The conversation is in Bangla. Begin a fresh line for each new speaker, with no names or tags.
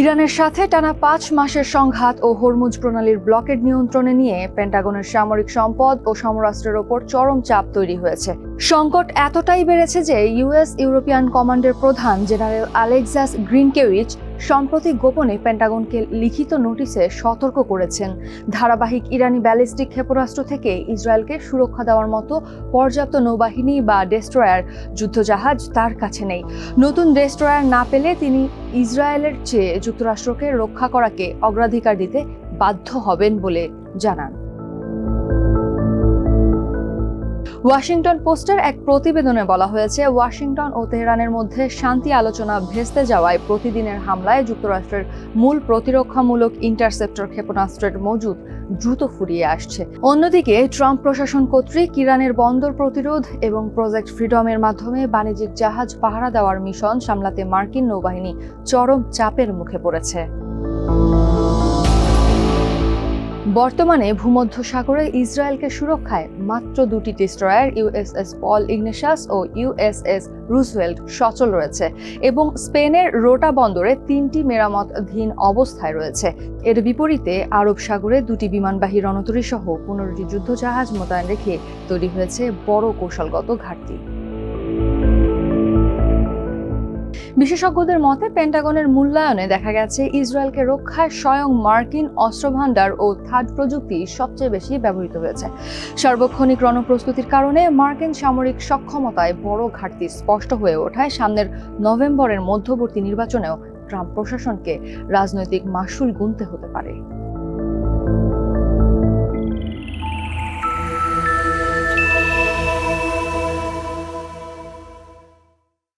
ইরানের সাথে টানা ৫ মাসের সংঘাত ও হরমুজ প্রণালীর ব্লকেড নিয়ন্ত্রণে নিয়ে পেন্টাগনের সামরিক সম্পদ ও সমরাস্ত্রের ওপর চরম চাপ তৈরি হয়েছে। সংকট এতটাই বেড়েছে যে ইউএস ইউরোপিয়ান কমান্ডের প্রধান জেনারেল আলেক্সাস গ্রিনকেউইচ সম্প্রতি গোপনে পেন্টাগনকে লিখিত নোটিশে সতর্ক করেছেন, ধারাবাহিক ইরানি ব্যালিস্টিক ক্ষেপণাস্ত্র থেকে ইসরায়েলকে সুরক্ষা দেওয়ার মতো পর্যাপ্ত নৌবাহিনী বা ডেস্ট্রয়ার যুদ্ধজাহাজ তার কাছে নেই। নতুন ডেস্ট্রয়ার না পেলে তিনি ইসরায়েলের চেয়ে যুক্তরাষ্ট্রকে রক্ষা করাকে অগ্রাধিকার দিতে বাধ্য হবেন বলে জানান। ওয়াশিংটন পোস্টের এক প্রতিবেদনে বলা হয়েছে, ওয়াশিংটন ও তেহরানের মধ্যে শান্তি আলোচনা ভেস্তে যাওয়ায় প্রতিদিনের হামলায় যুক্তরাষ্ট্রের মূল প্রতিরক্ষামূলক ইন্টারসেপ্টর ক্ষেপণাস্ত্রের মজুদ দ্রুত ফুরিয়ে আসছে। অন্যদিকে ট্রাম্প প্রশাসন কর্তৃক ইরানের বন্দর প্রতিরোধ এবং প্রজেক্ট ফ্রিডমের মাধ্যমে বাণিজ্যিক জাহাজ পাহারা দেওয়ার মিশন সামলাতে মার্কিন নৌবাহিনী চরম চাপের মুখে পড়েছে। বর্তমানে ভূমধ্যসাগরে ইসরায়েলকে সুরক্ষায় মাত্র 2টি ডেস্ট্রয়ার ইউএসএস পল ইগনেশাস ও ইউএসএস রুজভেল্ট সচল রয়েছে এবং স্পেনের রোটা বন্দরে 3টি মেরামতধীন অবস্থায় রয়েছে। এর বিপরীতে আরব সাগরে 2টি বিমানবাহী রণতরী সহ 15টি যুদ্ধজাহাজ মোতায়েন রেখে তৈরি হয়েছে বড় কৌশলগত ঘাটতি। বিশেষজ্ঞদের মতে, পেন্টাগনের মূল্যায়নে দেখা গেছে ইসরায়েলকে রক্ষায় স্বয়ং মার্কিন অস্ত্রভান্ডার ও থার্ড প্রযুক্তি সবচেয়ে বেশি ব্যবহৃত হয়েছে। সার্বক্ষণিক রণপ্রস্তুতির কারণে মার্কিন সামরিক সক্ষমতায় বড় ঘাটতি স্পষ্ট হয়ে ওঠায় সামনের নভেম্বরের মধ্যবর্তী নির্বাচনেও ট্রাম্প প্রশাসনকে রাজনৈতিক মাশুল গুনতে হতে পারে।